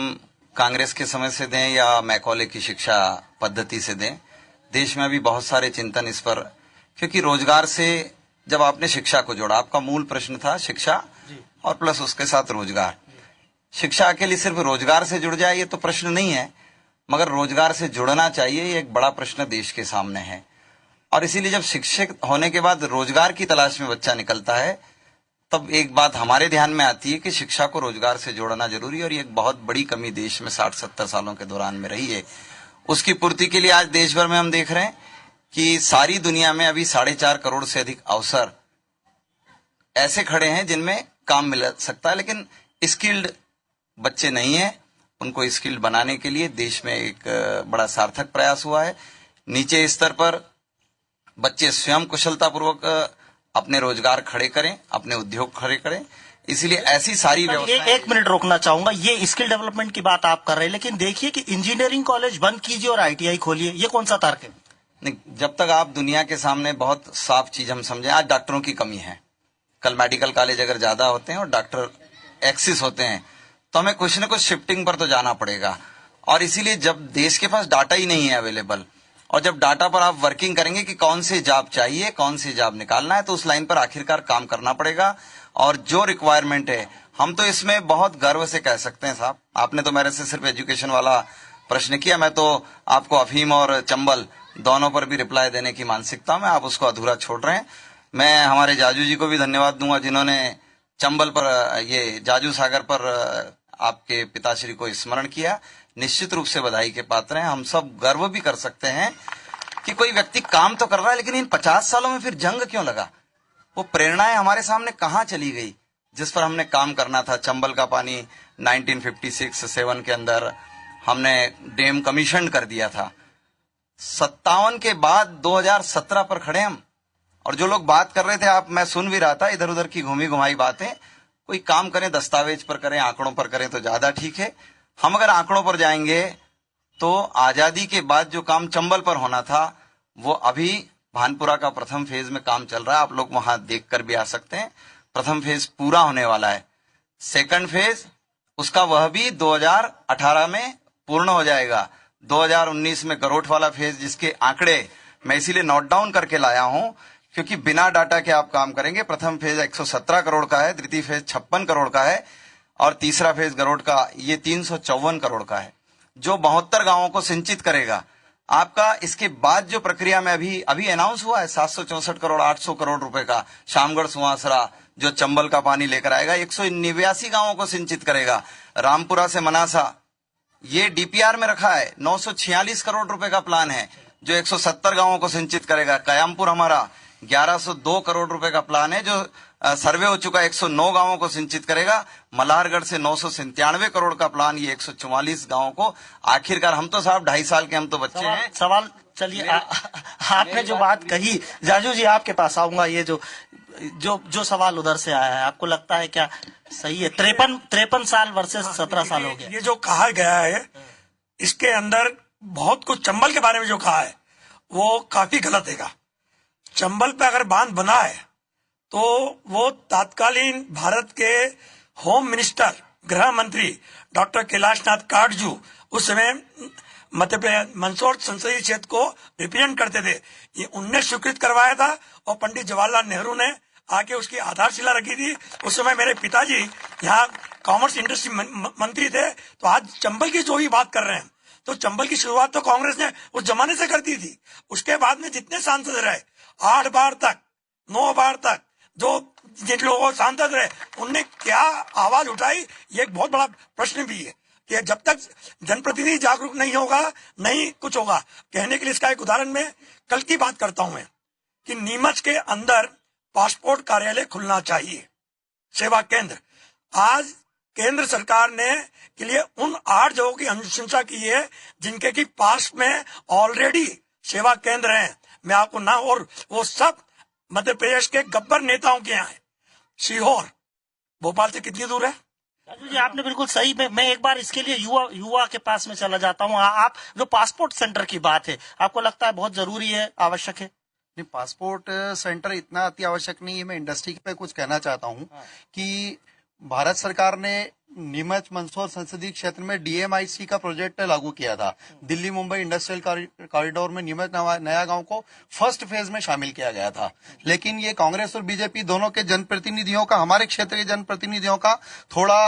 कांग्रेस के समय से दें या मैकॉले की शिक्षा पद्धति से दें, देश में भी बहुत सारे चिंतन इस पर, क्योंकि रोजगार से जब आपने शिक्षा को जोड़ा, आपका मूल प्रश्न था शिक्षा और प्लस उसके साथ रोजगार। शिक्षा के लिए सिर्फ रोजगार से जुड़ जाए ये तो प्रश्न नहीं है, मगर रोजगार से जुड़ना चाहिए, ये एक बड़ा प्रश्न देश के सामने है। और इसीलिए जब शिक्षित होने के बाद रोजगार की तलाश में बच्चा निकलता है, तब एक बात हमारे ध्यान में आती है कि शिक्षा को रोजगार से जोड़ना जरूरी है। और ये एक बहुत बड़ी कमी देश में 60-70 सालों के दौरान में रही है। उसकी पूर्ति के लिए आज देश भर में हम देख रहे हैं कि सारी दुनिया में अभी 4.5 करोड़ से अधिक अवसर ऐसे खड़े हैं जिनमें काम मिल सकता है, लेकिन स्किल्ड बच्चे नहीं है। उनको स्किल्ड बनाने के लिए देश में एक बड़ा सार्थक प्रयास हुआ है। नीचे स्तर पर बच्चे स्वयं कुशलतापूर्वक अपने रोजगार खड़े करें, अपने उद्योग खड़े करें, इसीलिए ऐसी सारी व्यवस्था। एक मिनट रोकना चाहूंगा, ये स्किल डेवलपमेंट की बात आप कर रहे हैं, लेकिन देखिए कि इंजीनियरिंग कॉलेज बंद कीजिए और ITI खोलिए, ये कौन सा तर्क है? नहीं, जब तक आप दुनिया के सामने बहुत साफ चीज हम समझें, आज डॉक्टरों की कमी है, कल मेडिकल कॉलेज अगर ज्यादा होते हैं और डॉक्टर एक्सेस होते हैं तो हमें कुछ न कुछ शिफ्टिंग पर तो जाना पड़ेगा। और इसीलिए जब देश के पास डाटा ही नहीं है अवेलेबल, और जब डाटा पर आप वर्किंग करेंगे कि कौन से जॉब चाहिए, कौन से जॉब निकालना है, तो उस लाइन पर आखिरकार काम करना पड़ेगा। और जो रिक्वायरमेंट है, हम तो इसमें बहुत गर्व से कह सकते हैं साहब, आपने तो मेरे से सिर्फ एजुकेशन वाला प्रश्न किया, मैं तो आपको अफीम और चंबल दोनों पर भी रिप्लाई देने की मानसिकता में, आप उसको अधूरा छोड़ रहे हैं। मैं हमारे जाजू जी को भी धन्यवाद दूंगा जिन्होंने चंबल पर, ये जाजू सागर पर आपके पिताश्री को स्मरण किया। निश्चित रूप से बधाई के पात्र हैं। हम सब गर्व भी कर सकते हैं कि कोई व्यक्ति काम तो कर रहा है, लेकिन इन 50 सालों में फिर जंग क्यों लगा? वो प्रेरणाएं हमारे सामने कहां चली गई जिस पर हमने काम करना था? चंबल का पानी 1956-7 के अंदर हमने डैम कमीशन कर दिया था। 57 के बाद 2017 पर खड़े हम, और जो लोग बात कर रहे थे, आप, मैं सुन भी रहा था, इधर उधर की घूमी घुमाई बातें, कोई काम करें, दस्तावेज पर करें, आंकड़ों पर करें तो ज्यादा ठीक है। हम अगर आंकड़ों पर जाएंगे तो आजादी के बाद जो काम चंबल पर होना था, वो अभी भानपुरा का प्रथम फेज में काम चल रहा है। आप लोग वहां देख कर भी आ सकते हैं। प्रथम फेज पूरा होने वाला है। सेकंड फेज उसका वह भी 2018 में पूर्ण हो जाएगा। 2019 में गरोठ वाला फेज, जिसके आंकड़े मैं इसीलिए नोट डाउन करके लाया हूं क्योंकि बिना डाटा के आप काम करेंगे। प्रथम फेज 117 करोड़ का है, द्वितीय फेज 56 करोड़ का है, और तीसरा फेज गरोठ का ये 354 करोड़ का है, जो 72 गांवों को सिंचित करेगा। आपका इसके बाद जो प्रक्रिया में अभी अनाउंस हुआ है 764 करोड़ 800 करोड़ रुपए का शामगढ़ सुहासरा, जो चंबल का पानी लेकर आएगा, 189 गांवों को सिंचित करेगा। रामपुरा से मनासा, ये DPR में रखा है, 946 करोड़ रुपए का प्लान है, जो 170 गांवों को सिंचित करेगा। कयामपुर हमारा 1102 करोड़ रुपए का प्लान है, जो सर्वे हो चुका 109 गांवों को सिंचित करेगा। मल्हारगढ़ से 997 करोड़ का प्लान, ये 144 गांवों को। आखिरकार हम तो साहब 2.5 साल के हम तो बच्चे हैं। सवाल चलिए, आपने जो बात कही, जाजू जी आपके पास आऊंगा। ये जो सवाल उधर से आया है, आपको लगता है क्या सही है? 53 साल वर्सेस 17 साल हो गया। ये जो कहा गया है, इसके अंदर बहुत कुछ चंबल के बारे में जो कहा है वो काफी गलत है। चंबल पे अगर बांध बना है तो वो तत्कालीन भारत के होम मिनिस्टर, गृह मंत्री डॉक्टर कैलाशनाथ काटजू उस समय मध्य प्रदेश मंदसौर संसदीय क्षेत्र को रिप्रेजेंट करते थे। ये उनने स्वीकृत करवाया था और पंडित जवाहरलाल नेहरू ने आके उसकी आधारशिला रखी थी। उस समय मेरे पिताजी यहाँ कॉमर्स इंडस्ट्री मंत्री थे। तो आज चंबल की जो भी बात कर रहे हैं, तो चंबल की शुरुआत तो कांग्रेस ने उस जमाने से कर दी थी। उसके बाद में जितने सांसद रहे, 8 बार तक, 9 बार तक, जो जिन लोगों सांसद रहे, उनने क्या आवाज उठाई, ये एक बहुत बड़ा प्रश्न भी है कि जब तक जनप्रतिनिधि जागरूक नहीं होगा, नहीं कुछ होगा। कहने के लिए इसका एक उदाहरण मैं कल की बात करता हूं मैं, कि नीमच के अंदर पासपोर्ट कार्यालय खुलना चाहिए, सेवा केंद्र। आज केंद्र सरकार ने के लिए उन 8 जगहों की अनुशंसा की है जिनके की पास में ऑलरेडी सेवा केंद्र हैं। मैं आपको ना, और वो सब मध्य प्रदेश के गब्बर नेताओं के यहाँ है। सीहोर भोपाल से कितनी दूर है? राजू जी, आपने बिल्कुल सही। मैं एक बार इसके लिए युवा के पास में चला जाता हूँ। आप जो पासपोर्ट सेंटर की बात है, आपको लगता है बहुत जरूरी है, आवश्यक है? नहीं, पासपोर्ट सेंटर इतना अति आवश्यक नहीं है। मैं इंडस्ट्री पे कुछ कहना चाहता हूँ कि भारत सरकार ने नीमच मंदसौर संसदीय क्षेत्र में DMIC का प्रोजेक्ट लागू किया था। दिल्ली मुंबई इंडस्ट्रियल कॉरिडोर में नीमच नया गांव को फर्स्ट फेज में शामिल किया गया था। लेकिन ये कांग्रेस और बीजेपी दोनों के जनप्रतिनिधियों का, हमारे क्षेत्र के जनप्रतिनिधियों का थोड़ा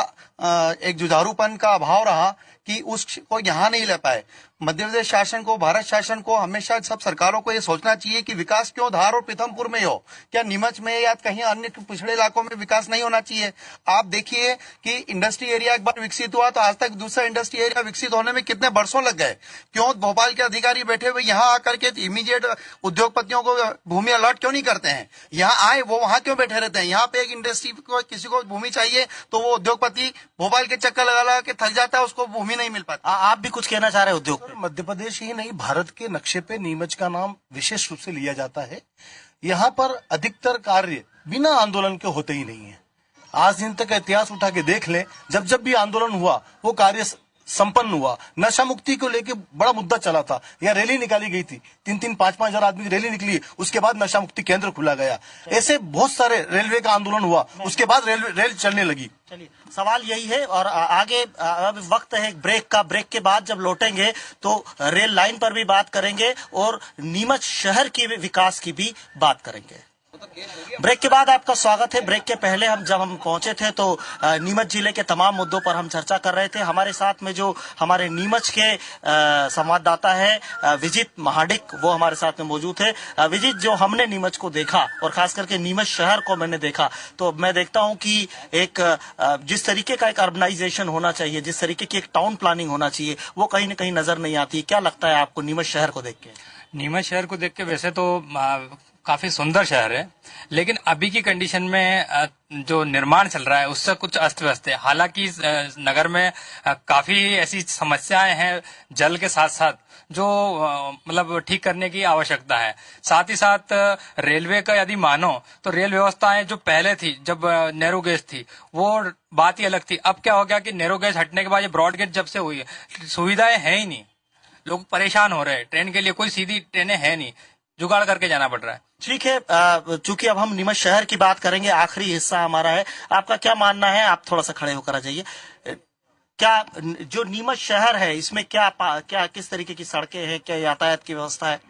एक जुझारूपन का अभाव रहा कि उसको यहाँ नहीं ले पाए। मध्य प्रदेश शासन को, भारत शासन को हमेशा सब सरकारों को ये सोचना चाहिए कि विकास क्यों धार और पीथमपुर में हो, क्या नीमच में या कहीं अन्य पिछड़े इलाकों में विकास नहीं होना चाहिए। आप देखिए कि इंडस्ट्री एरिया एक बार विकसित हुआ तो आज तक दूसरा इंडस्ट्री एरिया विकसित होने में कितने बरसों लग गए। क्यों भोपाल के अधिकारी बैठे हुए यहाँ आकर के इमीडिएट उद्योगपतियों को भूमि अलॉट क्यों नहीं करते हैं? यहाँ आए वो वहां क्यों बैठे रहते हैं? यहाँ पे एक इंडस्ट्री को किसी को भूमि चाहिए तो वो उद्योगपति भोपाल के चक्कर लगा के थक जाता है, उसको भूमि नहीं मिल पाती। आप भी कुछ कहना चाह रहे हैं उद्योग? मध्य प्रदेश ही नहीं, भारत के नक्शे पे नीमच का नाम विशेष रूप से लिया जाता है। यहाँ पर अधिकतर कार्य बिना आंदोलन के होते ही नहीं है। आज दिन तक इतिहास उठा के देख लें, जब जब भी आंदोलन हुआ वो कार्य संपन्न हुआ। नशा मुक्ति को लेके बड़ा मुद्दा चला था, यह रैली निकाली गई थी, 3-5 हजार आदमी की रैली निकली, उसके बाद नशा मुक्ति केंद्र खुला गया। ऐसे बहुत सारे, रेलवे का आंदोलन हुआ, उसके बाद रेल चलने लगी। चलिए, सवाल यही है और आगे अब वक्त है एक ब्रेक का। ब्रेक के बाद जब लौटेंगे तो रेल लाइन पर भी बात करेंगे और नीमच शहर के विकास की भी बात करेंगे। ब्रेक के बाद आपका स्वागत है। ब्रेक के पहले जब हम पहुंचे थे तो नीमच जिले के तमाम मुद्दों पर हम चर्चा कर रहे थे। हमारे साथ में जो हमारे नीमच के संवाददाता है विजित महाडिक, वो हमारे साथ में मौजूद है। विजित, जो हमने नीमच को देखा और खास करके नीमच शहर को मैंने देखा, तो मैं देखता हूं कि एक जिस तरीके का एक अर्बनाइजेशन होना चाहिए, जिस तरीके की एक टाउन प्लानिंग होना चाहिए, वो कहीं न कहीं नजर नहीं आती। क्या लगता है आपको नीमच शहर को देख के? नीमच शहर को देख के वैसे तो काफी सुंदर शहर है, लेकिन अभी की कंडीशन में जो निर्माण चल रहा है उससे कुछ अस्त व्यस्त है। हालांकि नगर में काफी ऐसी समस्याएं हैं जल के साथ साथ जो मतलब ठीक करने की आवश्यकता है। साथ ही साथ रेलवे का यदि मानो तो रेल व्यवस्थाएं जो पहले थी, जब नैरो गेज थी, वो बात ही अलग थी। अब क्या हो गया कि नैरो गेज हटने के बाद ये ब्रॉड गेज जब से हुई है, सुविधाएं है ही नहीं, लोग परेशान हो रहे हैं। ट्रेन के लिए कोई सीधी ट्रेनें है नहीं, जुगाड़ करके जाना पड़ रहा है। ठीक है, चूंकि अब हम नीमच शहर की बात करेंगे, आखिरी हिस्सा हमारा है। आपका क्या मानना है? आप थोड़ा सा खड़े होकर आ जाइए। क्या जो नीमच शहर है इसमें क्या किस तरीके की सड़कें हैं, क्या यातायात की व्यवस्था है?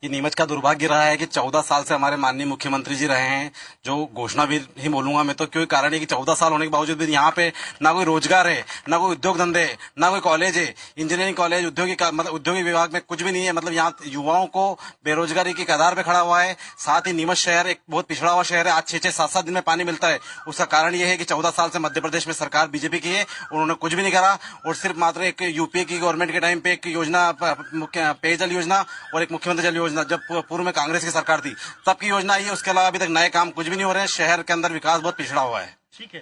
ये नीमच का दुर्भाग्य रहा है कि 14 साल से हमारे माननीय मुख्यमंत्री जी रहे हैं, जो घोषणा भी ही बोलूंगा मैं तो, क्योंकि कारण है कि 14 साल होने के बावजूद भी यहाँ पे ना कोई रोजगार है, ना कोई उद्योग धंधे, ना कोई कॉलेज है, इंजीनियरिंग कॉलेज, औद्योगिक विभाग में कुछ भी नहीं है। मतलब यहाँ युवाओं को बेरोजगारी की कगार पे खड़ा हुआ है। साथ ही नीमच शहर एक बहुत पिछड़ा हुआ शहर है। आज 6-7 दिन में पानी मिलता है। उसका कारण यह है कि 14 साल से मध्य प्रदेश में सरकार बीजेपी की है, उन्होंने कुछ भी नहीं करा और सिर्फ मात्र एक यूपीए की गवर्नमेंट के टाइम पे एक योजना, पेयजल योजना और एक मुख्यमंत्री जल योजना, जब पूर्व में कांग्रेस की सरकार थी तब की योजना आई है। उसके अलावा अभी तक नए काम कुछ भी नहीं हो रहे हैं। शहर के अंदर विकास बहुत पिछड़ा हुआ है। ठीक है,